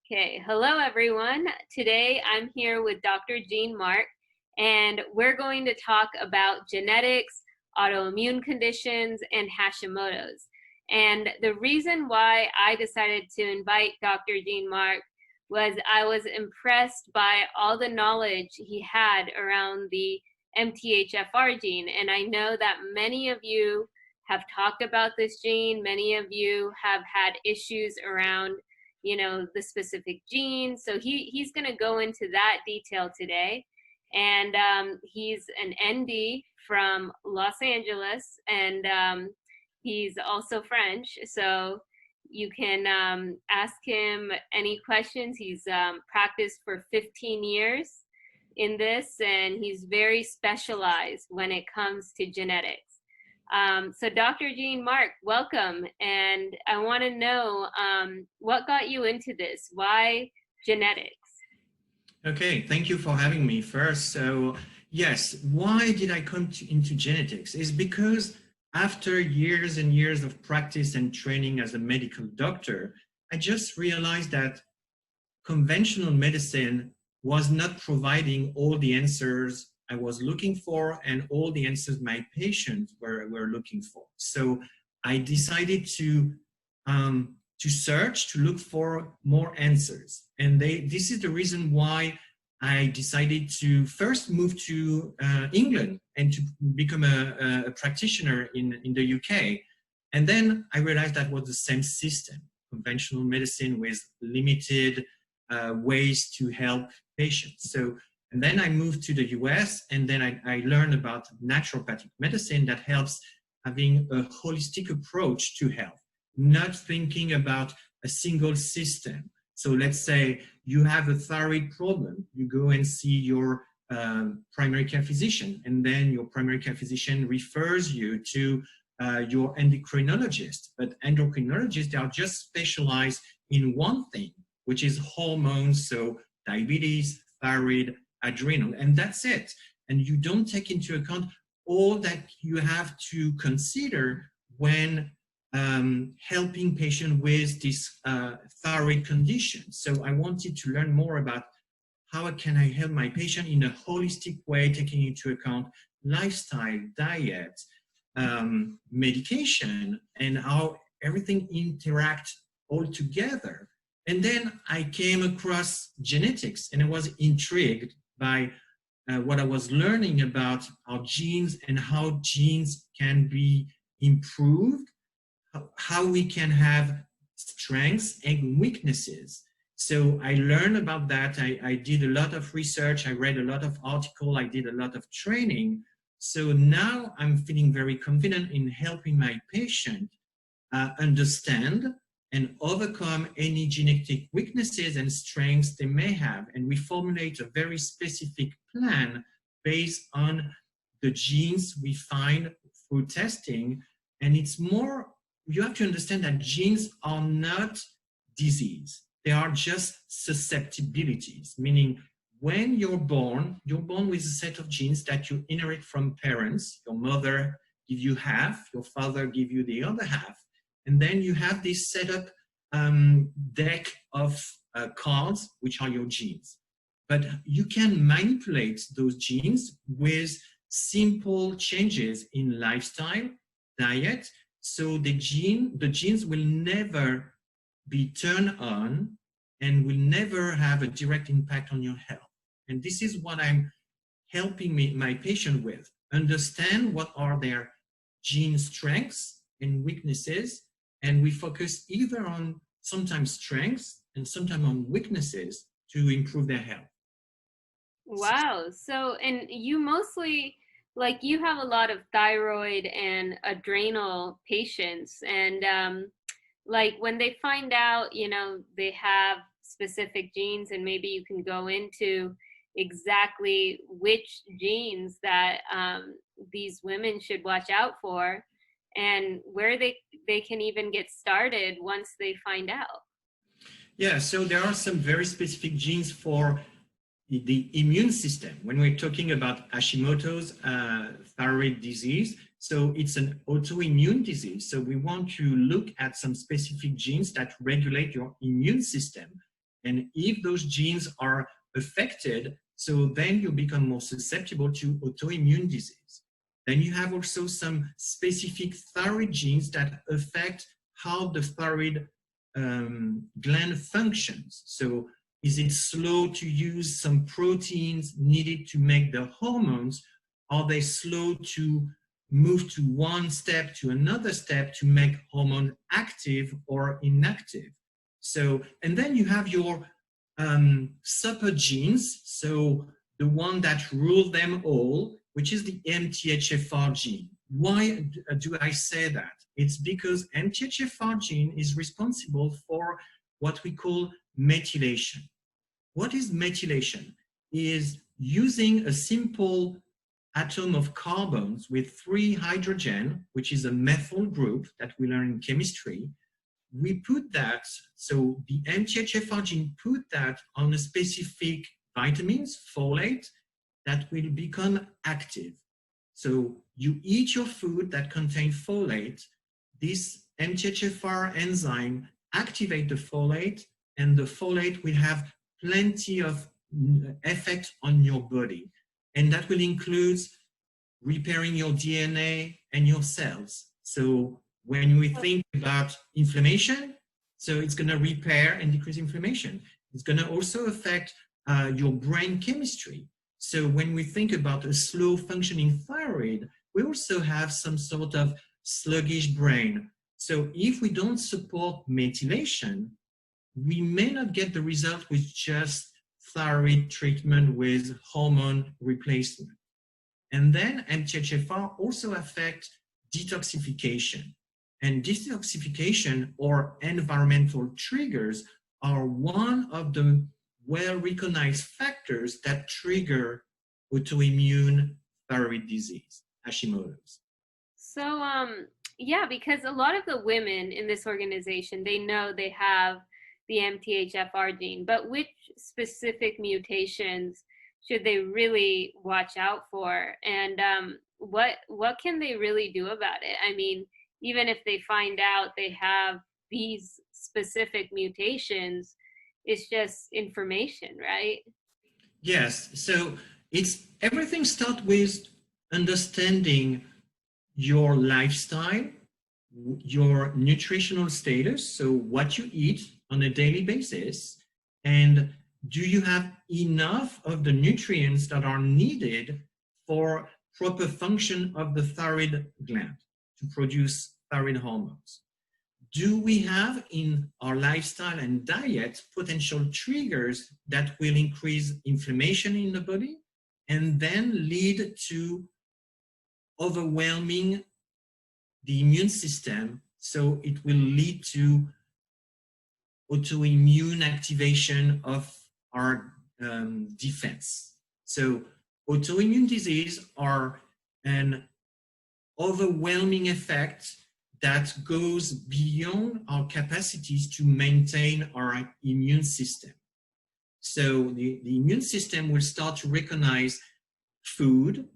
Okay, hello everyone. Today I'm here with Dr. Jean Marc, and we're going to talk about genetics, autoimmune conditions, and Hashimoto's. And the reason why I decided to invite Dr. Jean Marc was I was impressed by all the knowledge he had around the MTHFR gene. And I know that many of you have talked about this gene, many of you have had issues around the specific gene. So he's going to go into that detail today. And he's an ND from Los Angeles, and he's also French. So you can ask him any questions. He's practiced for 15 years in this, and he's very specialized when it comes to genetics. So Dr. Jean Marc, welcome. And I want to know what got you into this? Why genetics? Okay, thank you for having me first. So yes, why did I come into genetics? Is because after years and years of practice and training as a medical doctor, I just realized that conventional medicine was not providing all the answers I was looking for and all the answers my patients were looking for. So I decided to search, to look for more answers. And this is the reason why I decided to first move to England and to become a practitioner in the UK. And then I realized that was the same system, conventional medicine with limited ways to help patients. And then I moved to the US, and then I learned about naturopathic medicine that helps having a holistic approach to health, not thinking about a single system. So let's say you have a thyroid problem, you go and see your primary care physician, and then your primary care physician refers you to your endocrinologist. But endocrinologists, they are just specialized in one thing, which is hormones, so diabetes, thyroid, adrenal, and that's it. And you don't take into account all that you have to consider when helping patients with this thyroid condition. So I wanted to learn more about how can I help my patient in a holistic way, taking into account lifestyle, diet, medication, and how everything interacts all together. And then I came across genetics, and I was intrigued by what I was learning about our genes and how genes can be improved, how we can have strengths and weaknesses. So I learned about that. I did a lot of research. I read a lot of articles. I did a lot of training. So now I'm feeling very confident in helping my patient understand and overcome any genetic weaknesses and strengths they may have. And we formulate a very specific plan based on the genes we find through testing. And it's more, you have to understand that genes are not disease. They are just susceptibilities, meaning when you're born with a set of genes that you inherit from parents. Your mother gives you half, your father gives you the other half. And then you have this set up deck of cards, which are your genes. But you can manipulate those genes with simple changes in lifestyle, diet, so the genes will never be turned on and will never have a direct impact on your health. And this is what I'm helping my patient with. Understand what are their gene strengths and weaknesses, and we focus either on sometimes strengths and sometimes on weaknesses to improve their health. Wow. So, and you mostly, like, you have a lot of thyroid and adrenal patients, and like when they find out, they have specific genes, and maybe you can go into exactly which genes that these women should watch out for, and where they can even get started once they find out. Yeah, so there are some very specific genes for the immune system. When we're talking about Hashimoto's thyroid disease, so it's an autoimmune disease. So we want to look at some specific genes that regulate your immune system. And if those genes are affected, so then you become more susceptible to autoimmune disease. Then you have also some specific thyroid genes that affect how the thyroid gland functions. So is it slow to use some proteins needed to make the hormones? Are they slow to move to one step to another step to make hormone active or inactive? So, and then you have your super genes, so the one that rule them all, which is the MTHFR gene. Why do I say that? It's because MTHFR gene is responsible for what we call methylation. What is methylation? Is using a simple atom of carbons with 3 hydrogen, which is a methyl group that we learn in chemistry. We put that, so the MTHFR gene put that on a specific vitamins, folate, that will become active. So you eat your food that contains folate, this MTHFR enzyme activate the folate, and the folate will have plenty of effect on your body. And that will include repairing your DNA and your cells. So when we think about inflammation, so it's going to repair and decrease inflammation. It's going to also affect your brain chemistry. So when we think about a slow functioning thyroid, we also have some sort of sluggish brain. So if we don't support methylation, we may not get the result with just thyroid treatment with hormone replacement. And then MTHFR also affects detoxification. And detoxification or environmental triggers are one of the well-recognized factors that trigger autoimmune thyroid disease, Hashimoto's. So, yeah, because a lot of the women in this organization, they know they have the MTHFR gene, but which specific mutations should they really watch out for? And what can they really do about it? I mean, even if they find out they have these specific mutations, it's just information, right? Yes, so everything starts with understanding your lifestyle, your nutritional status, so what you eat on a daily basis, and do you have enough of the nutrients that are needed for proper function of the thyroid gland to produce thyroid hormones? Do we have in our lifestyle and diet potential triggers that will increase inflammation in the body and then lead to overwhelming the immune system, so it will lead to autoimmune activation of our defense? So autoimmune disease are an overwhelming effect that goes beyond our capacities to maintain our immune system. So the immune system will start to recognize food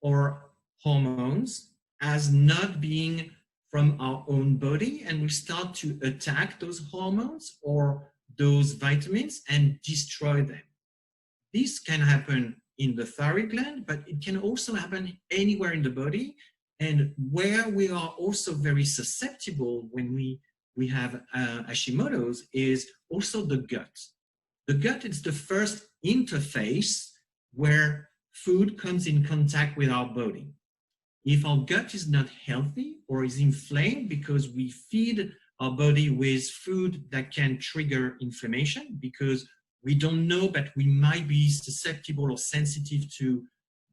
or hormones as not being from our own body, and we start to attack those hormones or those vitamins and destroy them. This can happen in the thyroid gland, but it can also happen anywhere in the body. And where we are also very susceptible when we have Hashimoto's is also the gut. The gut is the first interface where food comes in contact with our body. If our gut is not healthy or is inflamed because we feed our body with food that can trigger inflammation, because we don't know, but we might be susceptible or sensitive to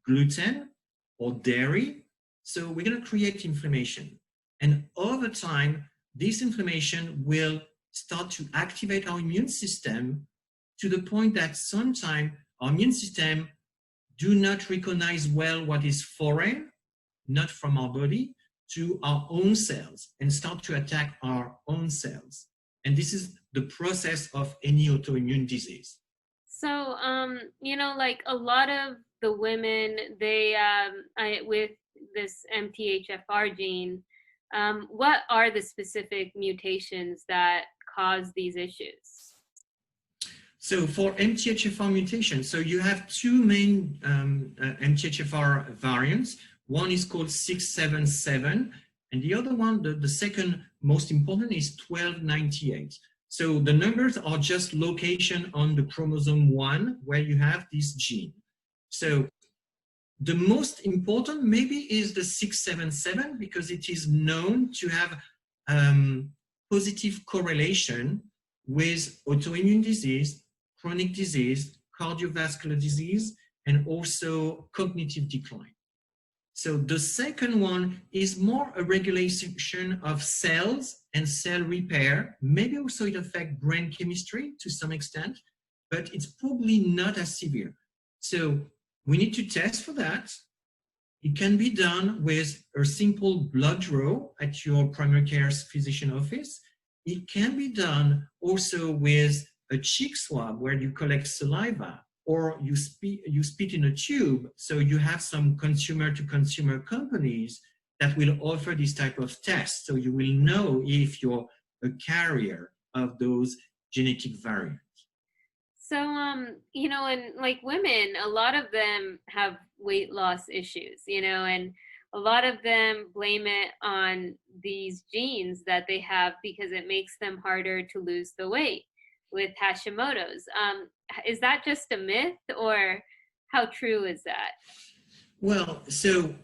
gluten or dairy, so we're going to create inflammation. And over time, this inflammation will start to activate our immune system to the point that sometimes our immune system do not recognize well what is foreign, not from our body, to our own cells and start to attack our own cells. And this is the process of any autoimmune disease. So, you know, like a lot of the women, they, with this MTHFR gene, what are the specific mutations that cause these issues? So for MTHFR mutation, so you have two main MTHFR variants. One is called 677, and the other one, the second most important, is 1298. So the numbers are just location on the chromosome 1 where you have this gene. So the most important maybe is the 677 because it is known to have positive correlation with autoimmune disease, chronic disease, cardiovascular disease, and also cognitive decline. So the second one is more a regulation of cells and cell repair. Maybe also it affects brain chemistry to some extent, but it's probably not as severe. So we need to test for that. It can be done with a simple blood draw at your primary care physician office. It can be done also with a cheek swab where you collect saliva, or you spit in a tube. So you have some consumer-to-consumer companies that will offer this type of test. So you will know if you're a carrier of those genetic variants. So, you know, and like women, a lot of them have weight loss issues, you know, and a lot of them blame it on these genes that they have because it makes them harder to lose the weight with Hashimoto's. Is that just a myth, or how true is that? Well, so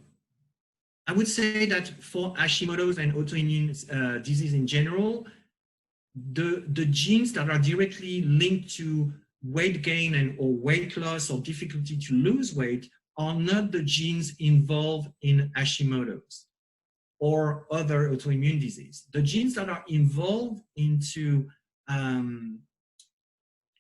I would say that for Hashimoto's and autoimmune disease in general, the genes that are directly linked to weight gain or weight loss or difficulty to lose weight are not the genes involved in Hashimoto's or other autoimmune disease. The genes that are involved into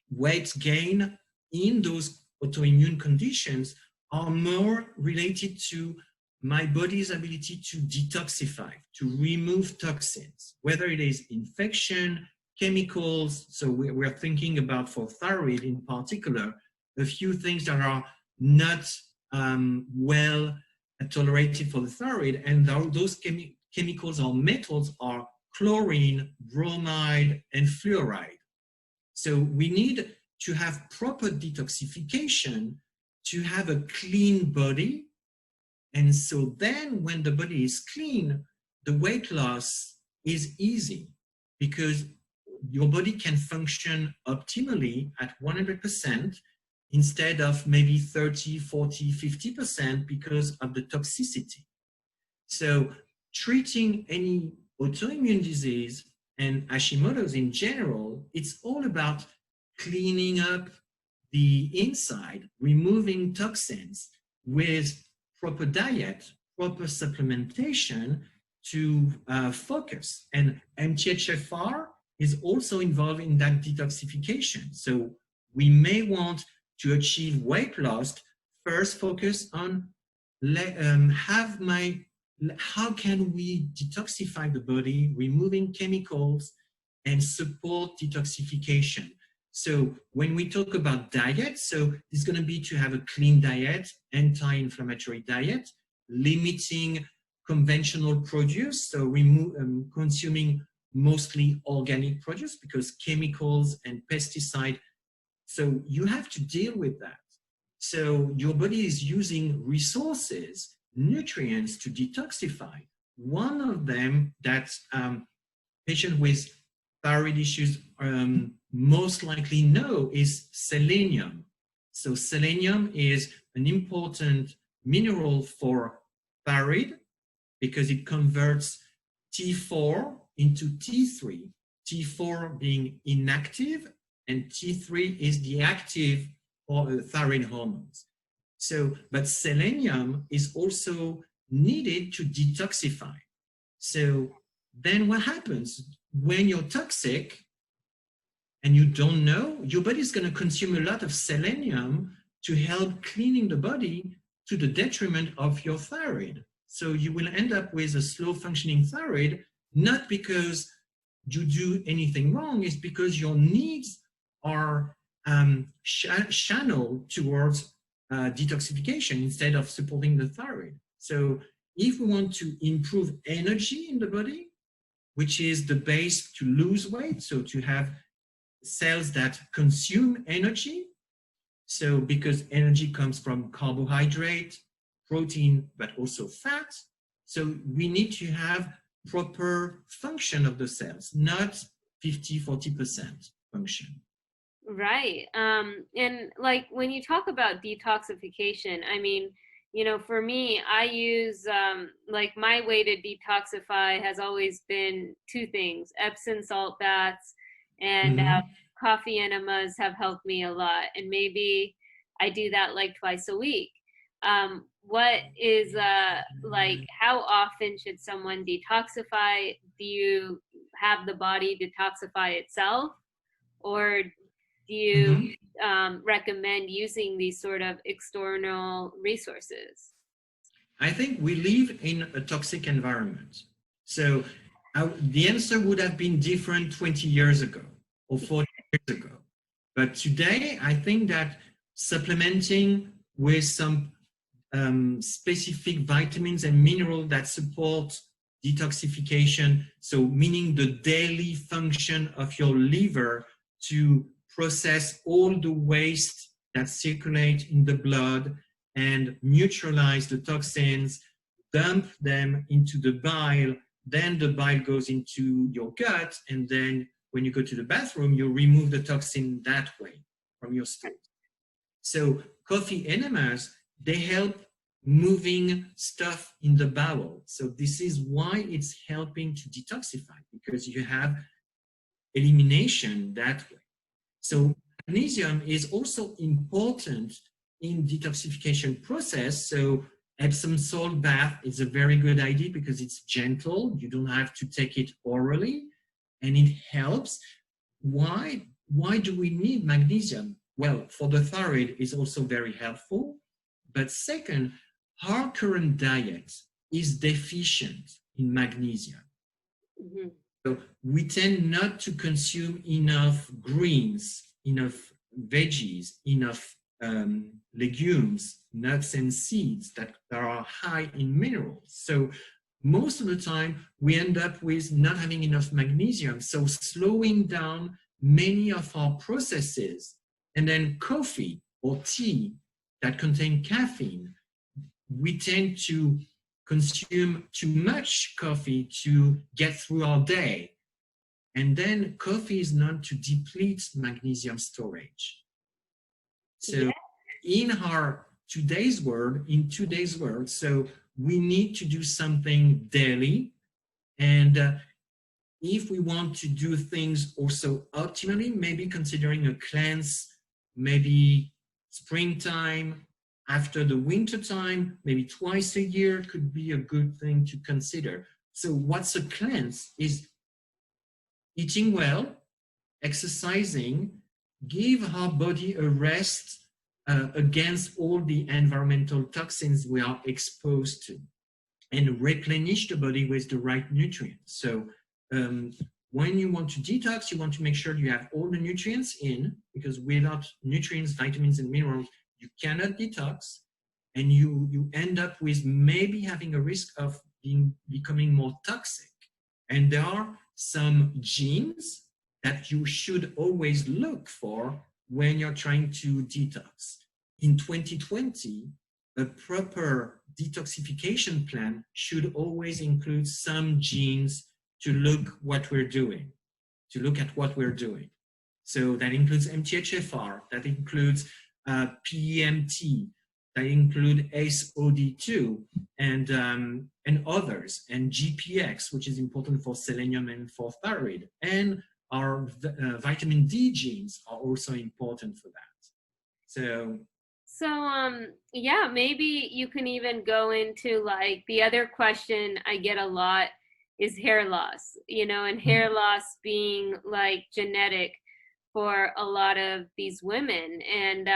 weight gain in those autoimmune conditions are more related to my body's ability to detoxify, to remove toxins, whether it is infection, chemicals. So we're thinking about, for thyroid in particular, a few things that are not well tolerated for the thyroid, and those chemicals or metals are chlorine, bromide, and fluoride. So we need to have proper detoxification to have a clean body. And so then when the body is clean, the weight loss is easy because your body can function optimally at 100% instead of maybe 30, 40, 50% because of the toxicity. So treating any autoimmune disease and Hashimoto's in general, it's all about cleaning up the inside, removing toxins with proper diet, proper supplementation to focus. And MTHFR is also involved in that detoxification. So we may want to achieve weight loss, first focus on how can we detoxify the body, removing chemicals and support detoxification. So when we talk about diet, so it's going to be to have a clean diet, anti-inflammatory diet, limiting conventional produce, so consuming mostly organic produce because chemicals and pesticide. So you have to deal with that. So your body is using resources, nutrients to detoxify. One of them that patients with thyroid issues most likely know is selenium. So selenium is an important mineral for thyroid because it converts T4 into T3, T4 being inactive and T3 is the active thyroid hormones. So, but selenium is also needed to detoxify. So then what happens when you're toxic and you don't know, your body is going to consume a lot of selenium to help cleaning the body to the detriment of your thyroid. So you will end up with a slow functioning thyroid, not because you do anything wrong, it's because your needs are channeled towards detoxification instead of supporting the thyroid. So if we want to improve energy in the body, which is the base to lose weight, so to have cells that consume energy. So because energy comes from carbohydrate, protein, but also fat. So we need to have proper function of the cells, not 50-40% function. Right. And like when you talk about detoxification, I mean, for me, I use like my way to detoxify has always been two things: Epsom salt baths and Mm-hmm. coffee enemas have helped me a lot. And maybe I do that like twice a week. What is like how often should someone detoxify? Do you have the body detoxify itself, or do you Mm-hmm. recommend using these sort of external resources? I think we live in a toxic environment. So the answer would have been different 20 years ago or 40 years ago. But today, I think that supplementing with some specific vitamins and minerals that support detoxification, so meaning the daily function of your liver to process all the waste that circulate in the blood and neutralize the toxins, dump them into the bile, then the bile goes into your gut, and then when you go to the bathroom, you remove the toxin that way from your stool. So coffee enemas, they help moving stuff in the bowel. So this is why it's helping to detoxify, because you have elimination that way. So magnesium is also important in detoxification process. So Epsom salt bath is a very good idea because it's gentle. You don't have to take it orally, and it helps. Why do we need magnesium? Well, for the thyroid, it's also very helpful. But second, our current diet is deficient in magnesium. Mm-hmm. So we tend not to consume enough greens, enough veggies, enough legumes, nuts and seeds that are high in minerals. So most of the time we end up with not having enough magnesium. So slowing down many of our processes. And then coffee or tea that contain caffeine, we tend to consume too much coffee to get through our day. And then coffee is known to deplete magnesium storage. So in today's world, so we need to do something daily. And if we want to do things also optimally, maybe considering a cleanse, maybe springtime, after the winter time, maybe twice a year could be a good thing to consider. So what's a cleanse is eating well, exercising, give our body a rest against all the environmental toxins we are exposed to, and replenish the body with the right nutrients. So when you want to detox, you want to make sure you have all the nutrients in, because without nutrients, vitamins, and minerals, you cannot detox, and you end up with maybe having a risk of becoming more toxic. And there are some genes that you should always look for when you're trying to detox. In 2020, a proper detoxification plan should always include some genes to look at what we're doing. So that includes MTHFR, that includes PEMT, that include ACE-OD2 and others, and GPX, which is important for selenium and for thyroid, and our vitamin D genes are also important for that. So yeah, maybe you can even go into like the other question I get a lot is hair loss, and hair loss being like genetic for a lot of these women. And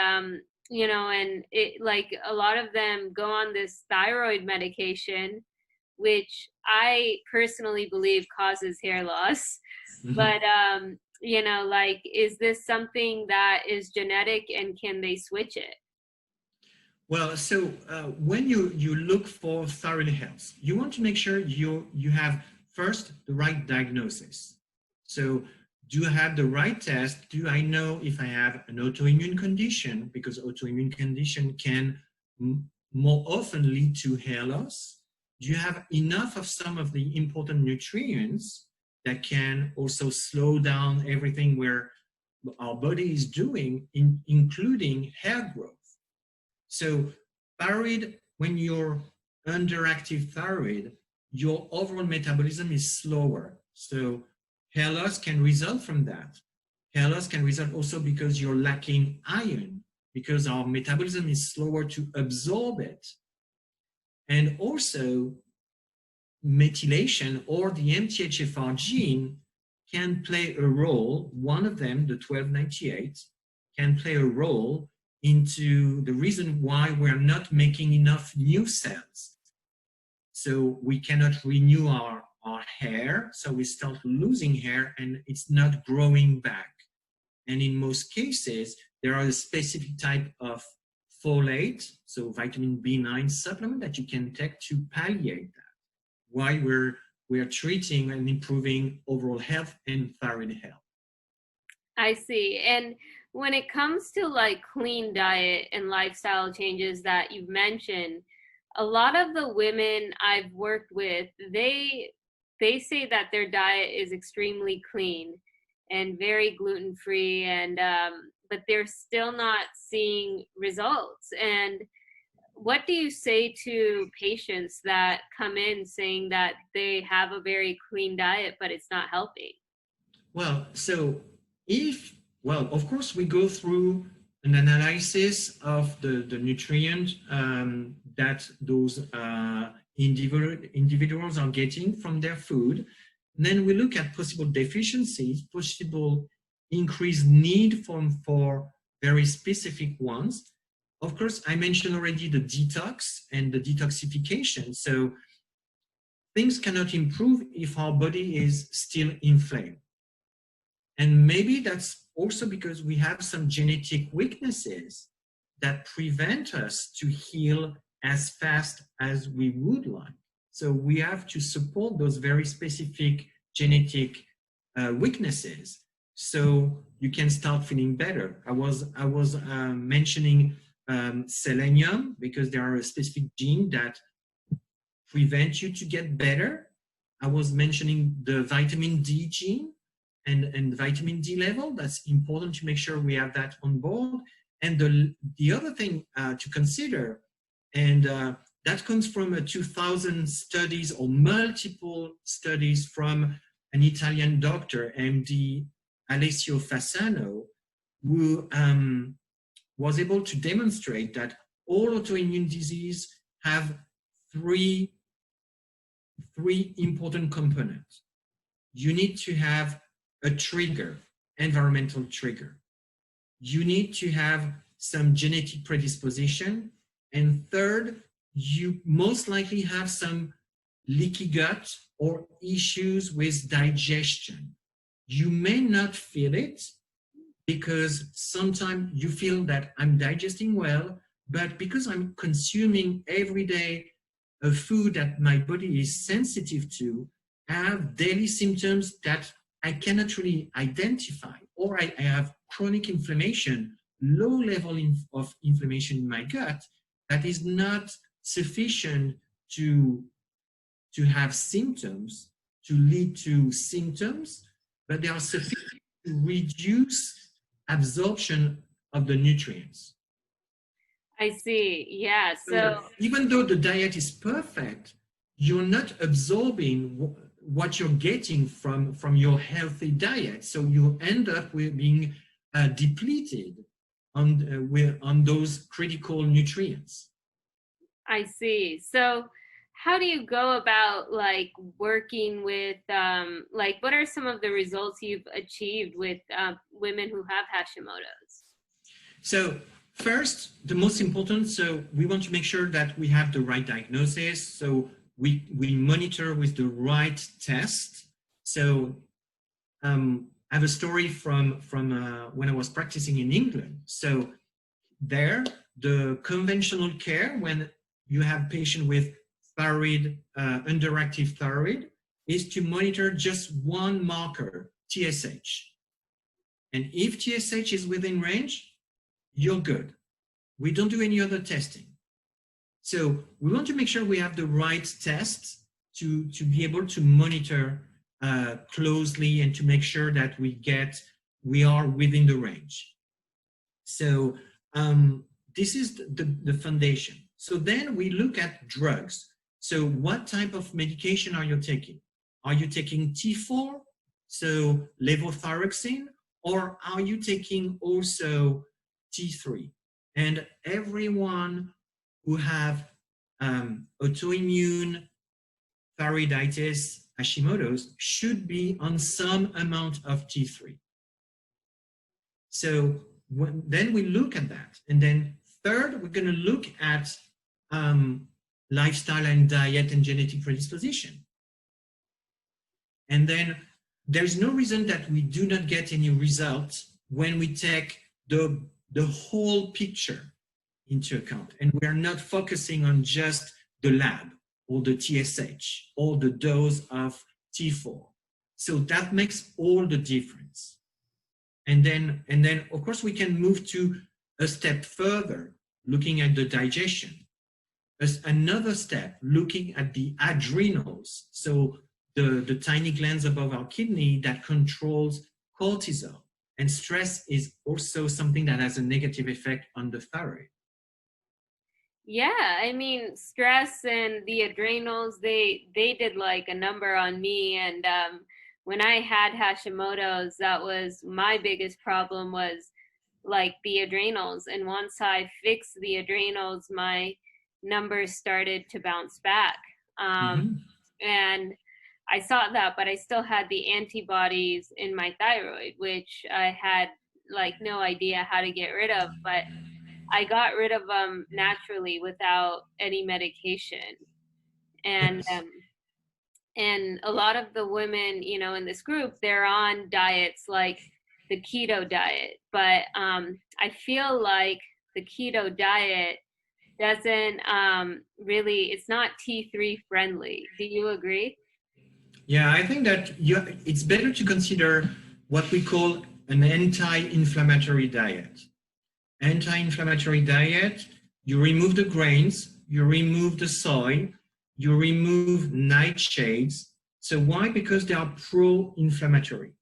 and it like a lot of them go on this thyroid medication, which I personally believe causes hair loss. But like, is this something that is genetic, and can they switch it? Well, so when you look for thyroid health, you want to make sure you have first the right diagnosis. So do I have the right test? Do I know if I have an autoimmune condition? Because autoimmune condition can more often lead to hair loss. Do you have enough of some of the important nutrients that can also slow down everything where our body is doing, including hair growth? So thyroid, when you're underactive thyroid, your overall metabolism is slower. So hair loss can result from that. Hair loss can result also because you're lacking iron, because our metabolism is slower to absorb it. And also methylation or the MTHFR gene can play a role. One of them, the 1298, can play a role into the reason why we're not making enough new cells. So we cannot renew our hair, so we start losing hair and it's not growing back. And in most cases, there are a specific type of folate, so vitamin B9 supplement that you can take to palliate that, why we're treating and improving overall health and thyroid health. I see. And when it comes to like clean diet and lifestyle changes that you've mentioned, a lot of the women I've worked with, they say that their diet is extremely clean and very gluten free, and but they're still not seeing results. And what do you say to patients that come in saying that they have a very clean diet but it's not helping? Well, of course, we go through an analysis of the nutrient that those individuals are getting from their food. And then we look at possible deficiencies, possible increased need for very specific ones. Of course, I mentioned already the detox and the detoxification. So things cannot improve if our body is still inflamed. And maybe that's also because we have some genetic weaknesses that prevent us to heal as fast as we would like. So we have to support those very specific genetic weaknesses so you can start feeling better. I was mentioning selenium because there are a specific gene that prevent you to get better. I was mentioning the vitamin D gene and vitamin D level. That's important to make sure we have that on board. And the other thing to consider, and that comes from a 2000 studies or multiple studies from an Italian doctor, MD Alessio Fasano, who was able to demonstrate that all autoimmune disease have three important components. You need to have a trigger, environmental trigger. You need to have some genetic predisposition. And third, you most likely have some leaky gut or issues with digestion. You may not feel it because sometimes you feel that I'm digesting well, but because I'm consuming every day a food that my body is sensitive to, I have daily symptoms that I cannot really identify, or I have chronic inflammation, low level of inflammation in my gut that is not sufficient to have symptoms, to lead to symptoms, but they are sufficient to reduce absorption of the nutrients. I see. Yeah. So even though the diet is perfect, you're not absorbing what you're getting from your healthy diet. So you end up with being depleted on those critical nutrients. I see. So how do you go about like working with like what are some of the results you've achieved with women who have Hashimoto's? So first, the most important, so we want to make sure that we have the right diagnosis. So we monitor with the right test. So I have a story from when I was practicing in England. So there, the conventional care when you have patient with thyroid, underactive thyroid, is to monitor just one marker, TSH. And if TSH is within range, you're good. We don't do any other testing. So we want to make sure we have the right tests to be able to monitor closely and to make sure that we are within the range. So this is the foundation. So then we look at drugs. So what type of medication are you taking? Are you taking T4, so levothyroxine, or are you taking also T3? And everyone who have autoimmune thyroiditis, Hashimoto's, should be on some amount of T3. So then we look at that. And then third, we're going to look at lifestyle and diet and genetic predisposition. And then there's no reason that we do not get any results when we take the whole picture into account. And we are not focusing on just the lab or the TSH or the dose of T4. So that makes all the difference. And then of course we can move to a step further, looking at the digestion. As another step, looking at the adrenals. So the tiny glands above our kidney that controls cortisol. And stress is also something that has a negative effect on the thyroid. Yeah, I mean, stress and the adrenals, they did like a number on me. And when I had Hashimoto's, that was my biggest problem, was like the adrenals. And once I fixed the adrenals, my numbers started to bounce back. And I saw that, but I still had the antibodies in my thyroid, which I had like no idea how to get rid of. But I got rid of them naturally without any medication. And Yes. and a lot of the women, you know, in this group, they're on diets like the keto diet. But I feel like the keto diet doesn't really, it's not T3 friendly. Do you agree? Yeah, I think that it's better to consider what we call an anti-inflammatory diet. Anti-inflammatory diet, you remove the grains, you remove the soy, you remove nightshades. So why? Because they are pro-inflammatory.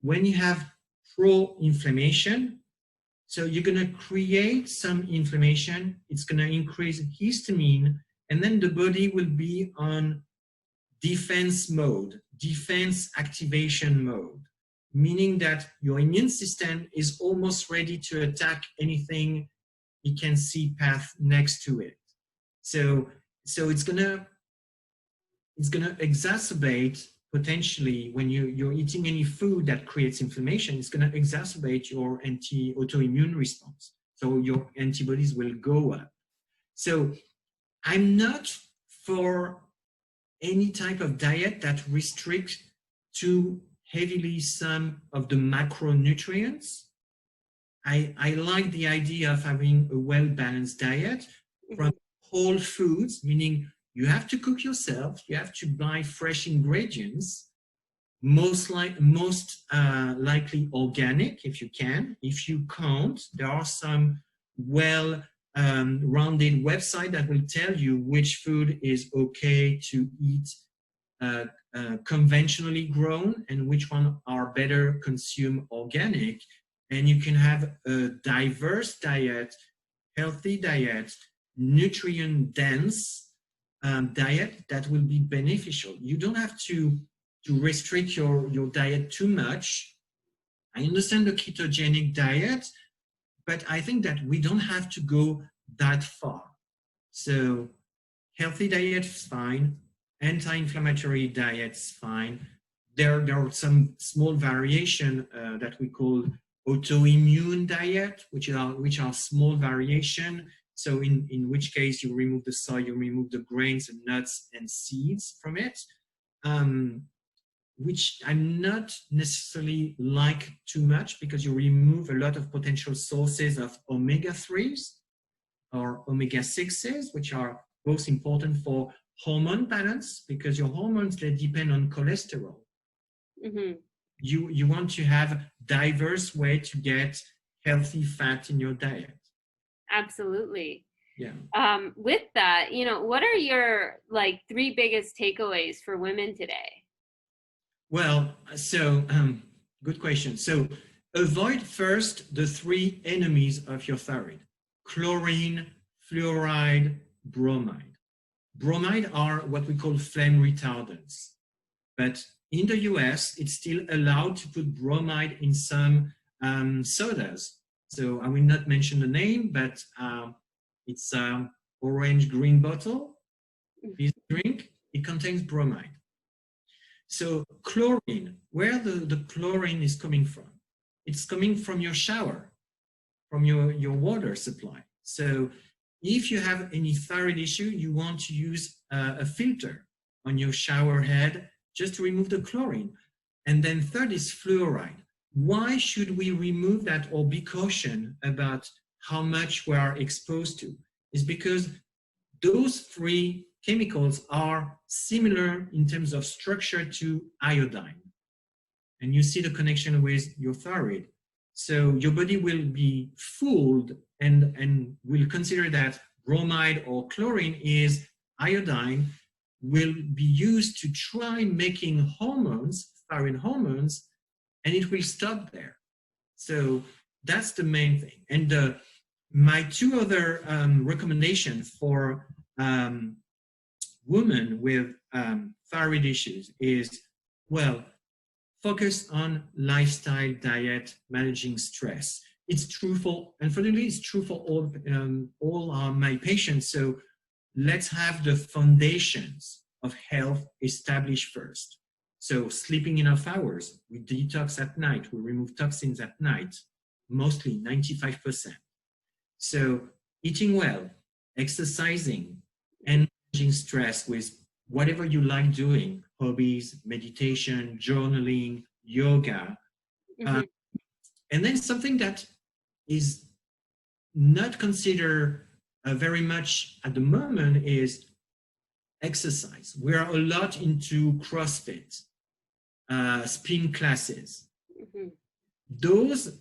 When you have pro-inflammation, so you're going to create some inflammation, it's going to increase histamine, and then the body will be on defense mode, defense activation mode, meaning that your immune system is almost ready to attack anything it can see path next to it. So it's gonna exacerbate potentially when you're eating any food that creates inflammation. It's gonna exacerbate your autoimmune response. So your antibodies will go up. So I'm not for any type of diet that restricts too heavily some of the macronutrients. I like the idea of having a well-balanced diet from whole foods, meaning you have to cook yourself, you have to buy fresh ingredients, most likely organic if you can. If you can't, there are some rounded website that will tell you which food is okay to eat conventionally grown and which one are better consumed organic. And you can have a diverse diet, healthy diet, nutrient dense diet that will be beneficial. You don't have to restrict your diet too much. I understand the ketogenic diet, but I think that we don't have to go that far. So healthy diet is fine, anti-inflammatory diet is fine. There are some small variation that we call autoimmune diet, which are small variation. So in which case you remove the soy, you remove the grains and nuts and seeds from it, which I'm not necessarily like too much because you remove a lot of potential sources of omega-3s or omega-6s, which are both important for hormone balance because your hormones, they depend on cholesterol. Mm-hmm. you want to have diverse way to get healthy fat in your diet. Absolutely. Yeah. With that, what are your like 3 biggest takeaways for women today? Well, so good question. So avoid first the 3 enemies of your thyroid: chlorine, fluoride, bromide. Bromide are what we call flame retardants. But in the US, it's still allowed to put bromide in some sodas. So I will not mention the name, but it's orange-green bottle. This drink, it contains bromide. So chlorine, where the chlorine is coming from? It's coming from your shower, from your water supply. So if you have any thyroid issue, you want to use a filter on your shower head just to remove the chlorine. And then third is fluoride. Why should we remove that or be cautious about how much we are exposed to? Is because those 3 chemicals are similar in terms of structure to iodine. And you see the connection with your thyroid. So your body will be fooled and will consider that bromide or chlorine is iodine, will be used to try making hormones, thyroid hormones, and it will stop there. So that's the main thing. And my 2 other recommendations for women with thyroid issues is, well, focus on lifestyle, diet, managing stress. It's true for, unfortunately, it's true for all my patients. So let's have the foundations of health established first. So sleeping enough hours, we detox at night, we remove toxins at night, mostly 95%. So eating well, exercising, and managing stress with whatever you like doing, hobbies, meditation, journaling, yoga. Mm-hmm. And then something that is not considered very much at the moment is exercise. We are a lot into CrossFit, spin classes. Mm-hmm. Those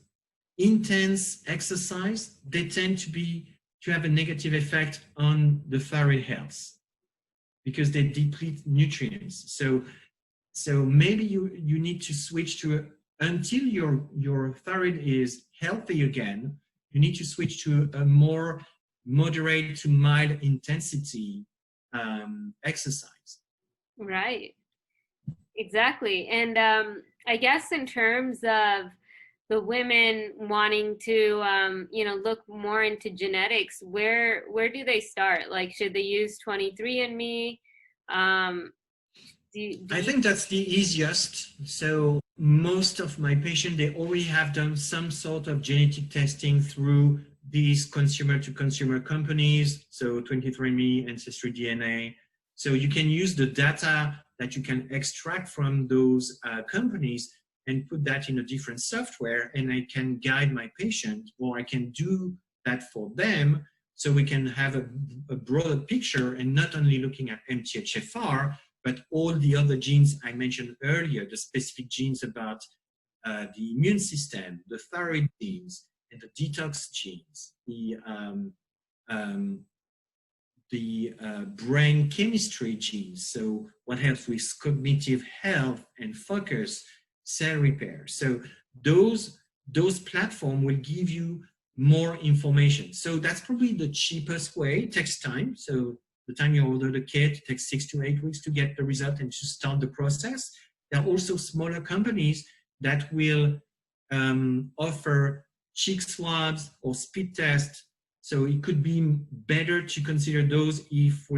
intense exercise, they tend to have a negative effect on the thyroid health because they deplete nutrients. So maybe you need to switch to, until your thyroid is healthy again, you need to switch to a more moderate to mild intensity exercise. Right. Exactly. And I guess in terms of the women wanting to, look more into genetics, where do they start? Like, should they use 23andMe? I think that's the easiest. So most of my patients, they already have done some sort of genetic testing through these consumer-to-consumer companies, so 23andMe, Ancestry DNA. So you can use the data that you can extract from those companies and put that in a different software, and I can guide my patient, or I can do that for them, so we can have a broader picture and not only looking at MTHFR, but all the other genes I mentioned earlier, the specific genes about the immune system, the thyroid genes, and the detox genes, the brain chemistry genes, so what helps with cognitive health and focus, cell repair. So those platforms will give you more information. So that's probably the cheapest way. It takes time. So the time you order the kit, it takes 6 to 8 weeks to get the result and to start the process. There are also smaller companies that will offer cheek swabs or spit tests. So it could be better to consider those if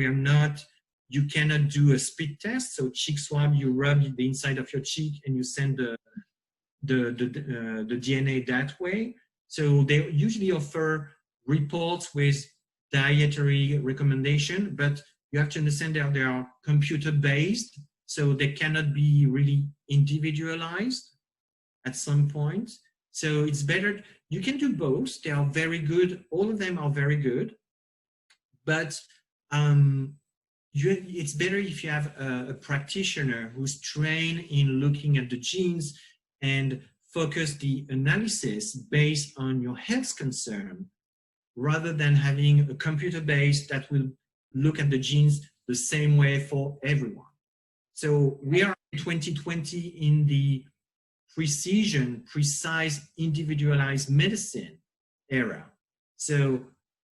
you cannot do a spit test. So cheek swab, you rub the inside of your cheek and you send the DNA that way. So they usually offer reports with dietary recommendation, but you have to understand that they are computer-based, so they cannot be really individualized at some point. So it's better, you can do both. They are very good. All of them are very good, but it's better if you have a practitioner who's trained in looking at the genes and focus the analysis based on your health concern, rather than having a computer base that will look at the genes the same way for everyone. So we are in 2020 in the precision, precise, individualized medicine era. So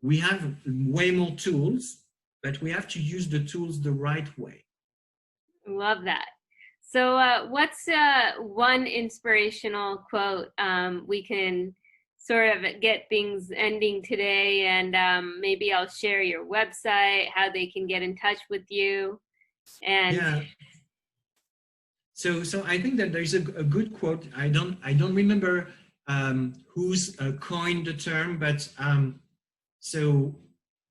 we have way more tools, but we have to use the tools the right way. Love that. So what's one inspirational quote we can sort of get things ending today, and maybe I'll share your website, how they can get in touch with you. And yeah. So I think that there's a good quote. I don't remember who's coined the term, but so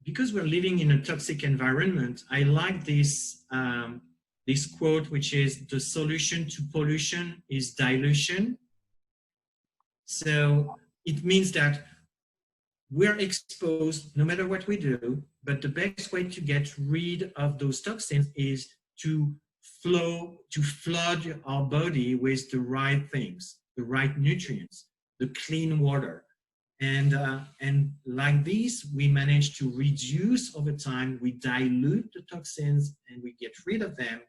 because we're living in a toxic environment, I like this this quote, which is, the solution to pollution is dilution. So it means that we're exposed no matter what we do, but the best way to get rid of those toxins is to flood our body with the right things, the right nutrients, the clean water. And like this, we manage to reduce over time, we dilute the toxins and we get rid of them.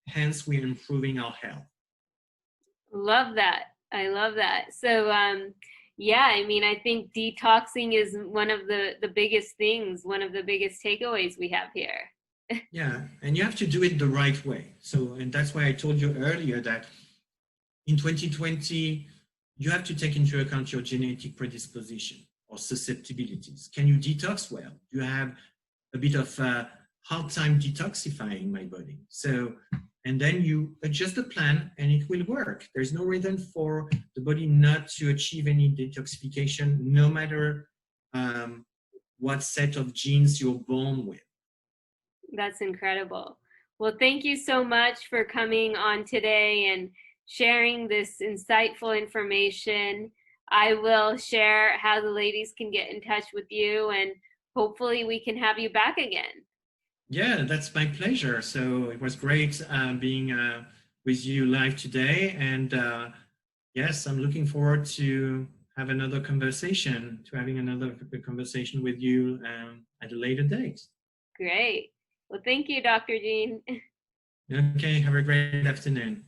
Hence, we're improving our health. love that. I love that. So yeah, I mean, I think detoxing is one of the biggest things, one of the biggest takeaways we have here. Yeah, and you have to do it the right way. So, and that's why I told you earlier that in 2020, you have to take into account your genetic predisposition or susceptibilities. Can you detox well? Do you have a bit of a hard time detoxifying my body? So, and then you adjust the plan and it will work. There's no reason for the body not to achieve any detoxification, no matter what set of genes you're born with. That's incredible. Well, thank you so much for coming on today and sharing this insightful information. I will share how the ladies can get in touch with you, and hopefully we can have you back again. Yeah, that's my pleasure. So it was great being with you live today. And yes, I'm looking forward to having another conversation with you at a later date. Great. Well, thank you, Dr. Jean. Okay, have a great afternoon.